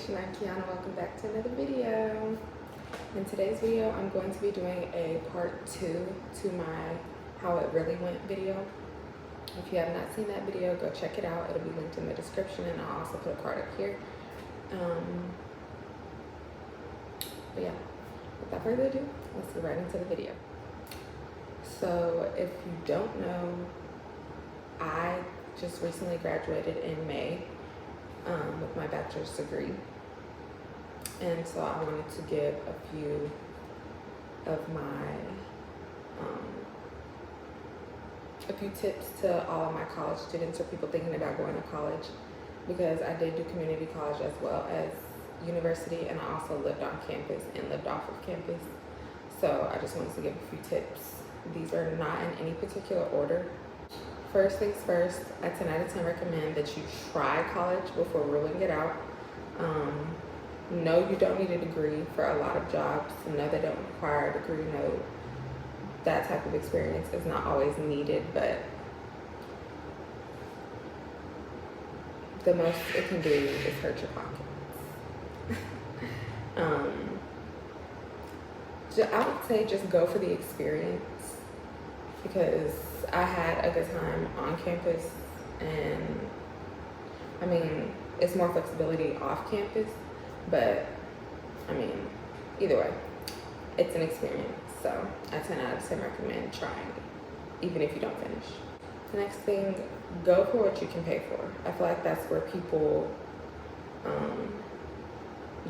Nation, I'm Kiana. Welcome back to another video. In today's video, I'm going to be doing a part 2 to my How It Really Went video. If you have not seen that video, go check it out. It'll be linked in the description, and I'll also put a card up here. But yeah, without further ado, let's get right into the video. So if you don't know, I just recently graduated in May with my bachelor's degree, and so I wanted to give a few of my a few tips to all of my college students or people thinking about going to college, because I did do community college as well as university, and I also lived on campus and lived off of campus. So I just wanted to give a few tips. These are not in any particular order. First things first, I 10 out of 10 recommend that you try college before ruling it out. No, you don't need a degree for a lot of jobs. No, they don't require a degree. No, that type of experience is not always needed, but the most it can do is hurt your pockets. I would say just go for the experience, because I had a good time on campus, and I mean, it's more flexibility off campus, but I mean, either way, it's an experience. So I 10 out of 10 recommend trying it, even if you don't finish. The next thing, go for what you can pay for. I feel like that's where people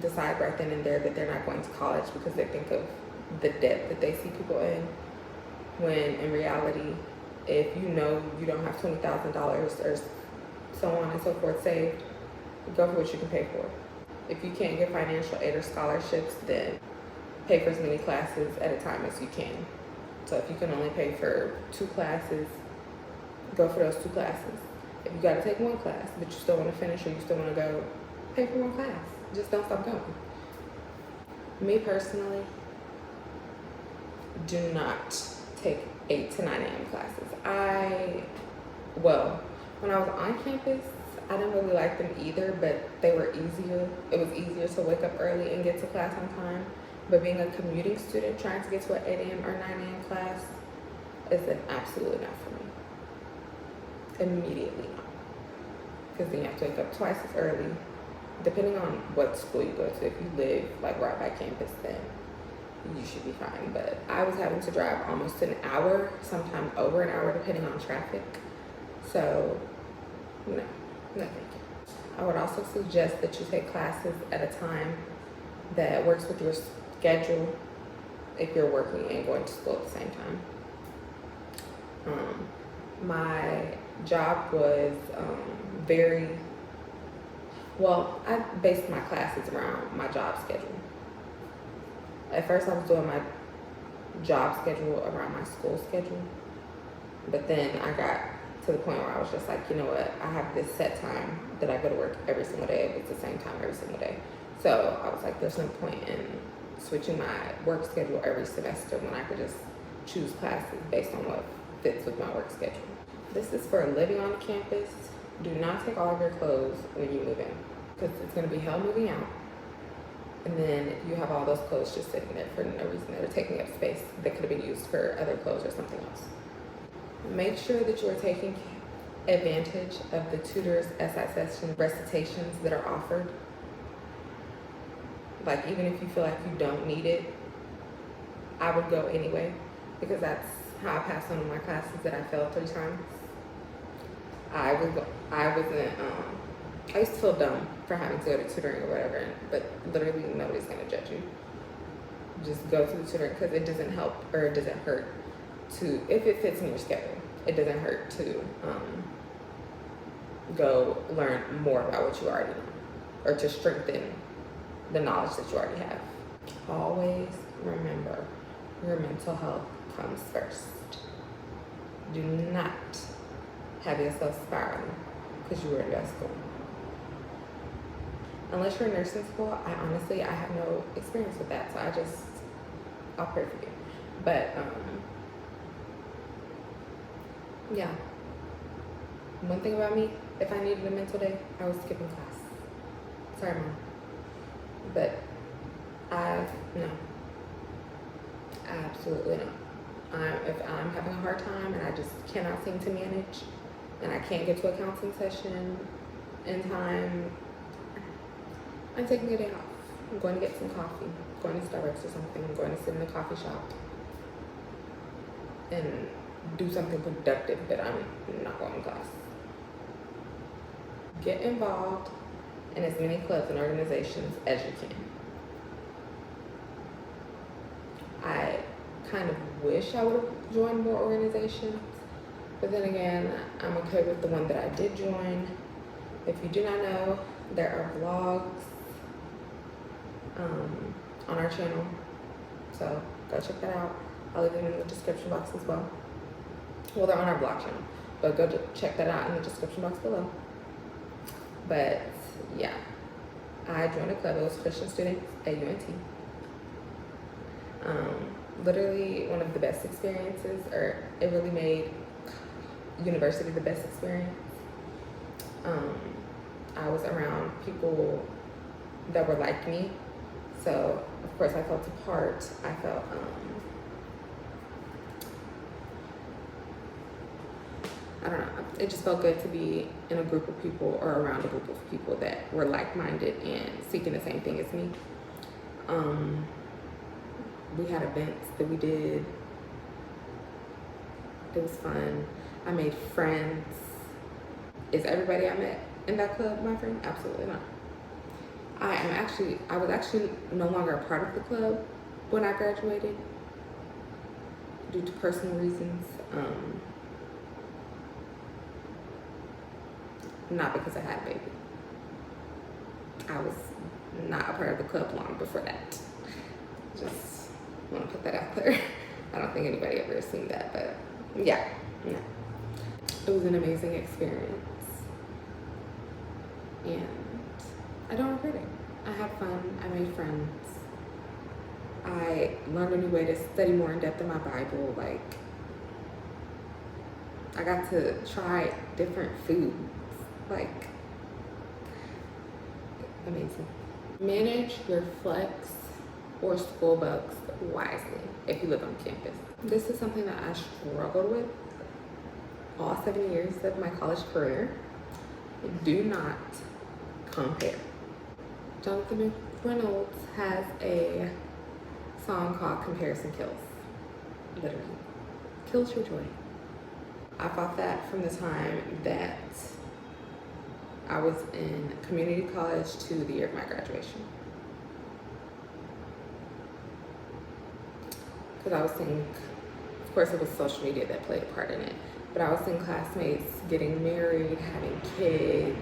decide right then and there that they're not going to college because they think of the debt that they see people in, when in reality, if you know you don't have $20,000 or so on and so forth saved, go for what you can pay for. If you can't get financial aid or scholarships, then pay for as many classes at a time as you can. So if you can only pay for 2 classes, go for those 2 classes. If you got to take 1 class, but you still want to finish or you still want to go, pay for 1 class. Just don't stop going. Me personally, do not take 8 to 9 a.m. classes. When I was on campus, I didn't really like them either, but they were easier. It was easier to wake up early and get to class on time. But being a commuting student, trying to get to an 8 a.m. or 9 a.m. class is an absolute not for me. Immediately not. Because then you have to wake up twice as early. Depending on what school you go to, if you live like right by campus, then you should be fine. But I was having to drive almost an hour, sometimes over an hour, depending on traffic. So, no thank you. I would also suggest that you take classes at a time that works with your schedule if you're working and going to school at the same time. My job was I based my classes around my job schedule. At first I was doing my job schedule around my school schedule, but then I got to the point where I was just like, you know what, I have this set time that I go to work every single day. It's the same time every single day. So I was like, there's no point in switching my work schedule every semester when I could just choose classes based on what fits with my work schedule. This is for living on campus. Do not take all of your clothes when you move in, because it's going to be hell moving out. And then you have all those clothes just sitting there for no reason. They're taking up space that could have been used for other clothes or something else. Make sure that you are taking advantage of the tutors' SI session recitations that are offered. Like, even if you feel like you don't need it, I would go anyway, because that's how I passed one of my classes that I failed 3 times. I used to feel dumb for having to go to tutoring or whatever, but literally nobody's gonna judge you. Just go to the tutoring, because it doesn't help or it doesn't hurt to, if it fits in your schedule, it doesn't hurt to go learn more about what you already know, or to strengthen the knowledge that you already have. Always remember, your mental health comes first. Do not have yourself spiraling because you were in grad school. Unless you're in nursing school, I have no experience with that, so I'll pray for you. But yeah, one thing about me, if I needed a mental day, I was skipping class. Sorry, Mom. But no, absolutely not. If I'm having a hard time and I just cannot seem to manage and I can't get to a counseling session in time, I'm taking a day off. I'm going to get some coffee, going to Starbucks or something. I'm going to sit in a coffee shop and do something productive, but I'm not going to class. Get involved in as many clubs and organizations as you can. I kind of wish I would have joined more organizations, but then again, I'm okay with the one that I did join. If you do not know, there are vlogs on our channel, so go check that out. I'll leave them in the description box as well. Well, they're on our blog channel, but go check that out in the description box below. But yeah, I joined a club. It was Christian Students at UNT. Literally one of the best experiences, or it really made university the best experience. I was around people that were like me, so of course I felt a part. I felt I don't know, it just felt good to be in a group of people or around a group of people that were like-minded and seeking the same thing as me. We had events that we did. It was fun. I made friends. Is everybody I met in that club my friend? Absolutely not. I was actually no longer a part of the club when I graduated due to personal reasons. Not because I had a baby. I was not a part of the club long before that. Just want to put that out there. I don't think anybody ever assumed that, but yeah, no. It was an amazing experience, and I don't regret it. I had fun. I made friends. I learned a new way to study more in depth in my Bible. Like, I got to try different foods. Like, amazing. Manage your flex or school bucks wisely if you live on campus. This is something that I struggled with all 7 years of my college career. Do not compare. Jonathan McReynolds has a song called Comparison Kills. Literally. Kills your joy. I fought that from the time that I was in community college to the year of my graduation. Because I was seeing, of course it was social media that played a part in it, but I was seeing classmates getting married, having kids,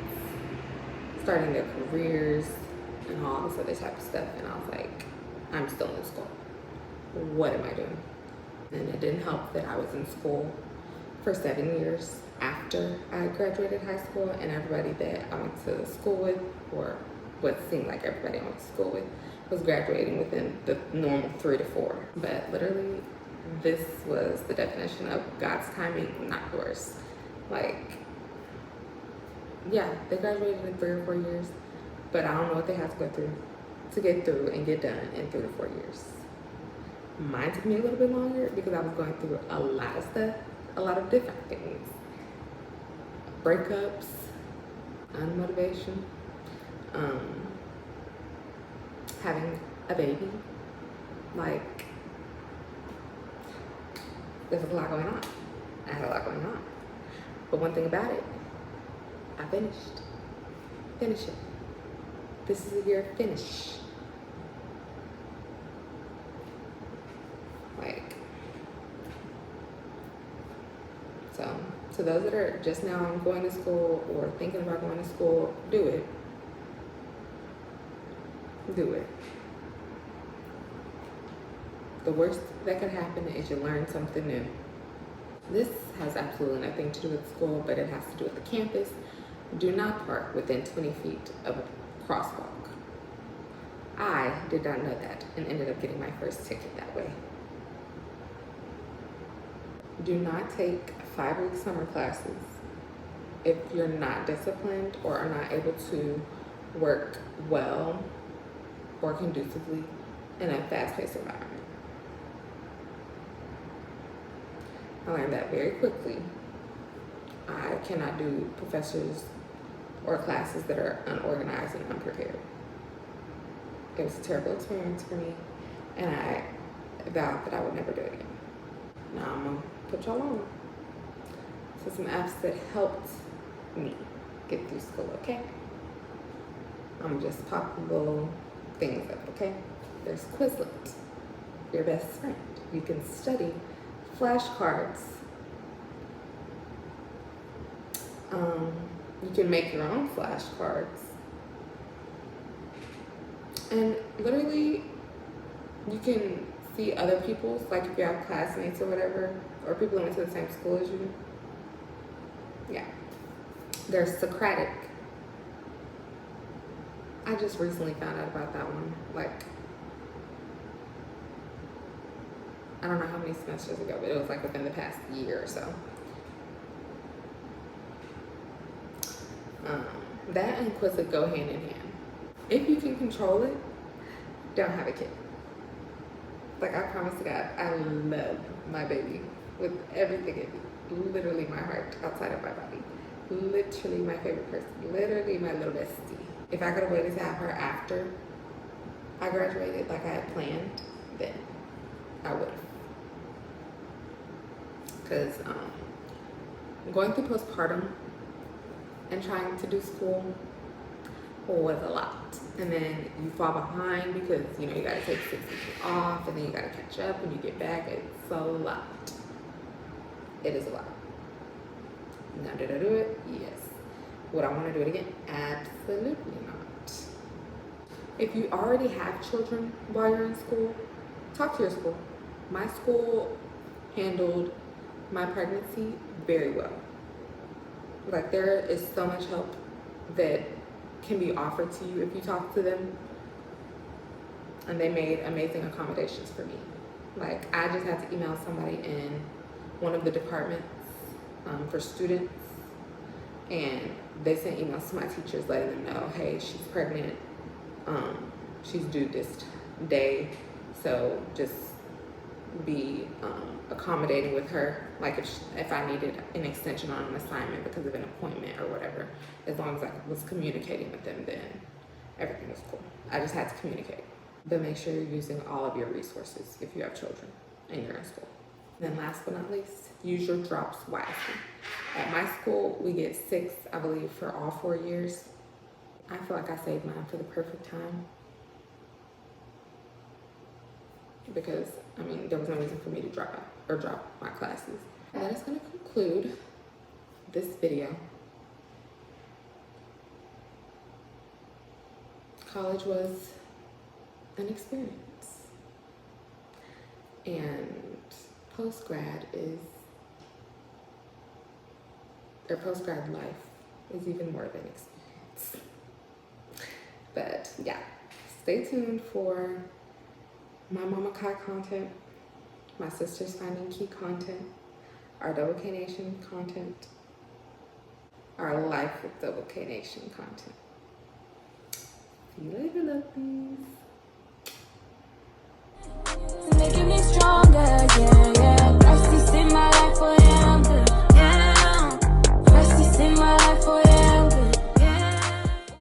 starting their careers, and all this other type of stuff. And I was like, I'm still in school. What am I doing? And it didn't help that I was in school for 7 years after I graduated high school, and everybody that I went to school with, or what seemed like everybody I went to school with, was graduating within the normal 3 to 4. But literally, this was the definition of God's timing, not yours. Like, yeah, they graduated in 3 or 4 years, but I don't know what they have to go through to get through and get done in 3 to 4 years. Mine took me a little bit longer because I was going through a lot of stuff, a lot of different things. Breakups, unmotivation, having a baby. Like, there's a lot going on. I had a lot going on. But one thing about it, I finished. Finish it. This is a year of finish. Like, so to those that are just now going to school or thinking about going to school, do it. Do it. The worst that could happen is you learn something new. This has absolutely nothing to do with school, but it has to do with the campus. Do not park within 20 feet of a crosswalk. I did not know that and ended up getting my first ticket that way. Do not take 5-week summer classes if you're not disciplined or are not able to work well or conducively in a fast-paced environment. I learned that very quickly. I cannot do professors or classes that are unorganized and unprepared. It was a terrible experience for me, and I vowed that I would never do it again. Now I'm gonna put y'all on. So some apps that helped me get through school, okay? I'm just pop little things up, okay? There's Quizlet, your best friend. You can study flashcards. You can make your own flashcards. And literally, you can see other people's, like if you have classmates or whatever, or people who went to the same school as you. Yeah. There's Socratic. I just recently found out about that one. Like, I don't know how many semesters ago, but it was like within the past year or so. That and Quizlet go hand in hand. If you can control it, don't have a kid. Like, I promise to God, I love my baby with everything in me. Literally my heart outside of my body. Literally my favorite person. Literally my little bestie. If I could have waited to have her after I graduated like I had planned, then I would have. Because going through postpartum and trying to do school was a lot. And then you fall behind because, you know, you gotta take 6 weeks off and then you gotta catch up when you get back. It's a lot. It is a lot. Now, did I do it? Yes. Would I want to do it again? Absolutely not. If you already have children while you're in school, talk to your school. My school handled my pregnancy very well. Like, there is so much help that can be offered to you if you talk to them. And they made amazing accommodations for me. Like, I just had to email somebody in one of the departments for students, and they sent emails to my teachers letting them know, hey, she's pregnant, she's due this day, so just be accommodating with her. Like, if I needed an extension on an assignment because of an appointment or whatever, as long as I was communicating with them, then everything was cool. I just had to communicate. But make sure you're using all of your resources if you have children and you're in school. And then last but not least, use your drops wisely. At my school, we get 6, I believe, for all 4 years. I feel like I saved mine for the perfect time. Because, I mean, there was no reason for me to drop out or drop my classes. And that is going to conclude this video. College was an experience. And post-grad life is even more of an experience. But yeah, stay tuned for my Mama Kai content, my Sisters Finding Key content, our Double K Nation content, our Life with Double K Nation content. See you later, lovelies.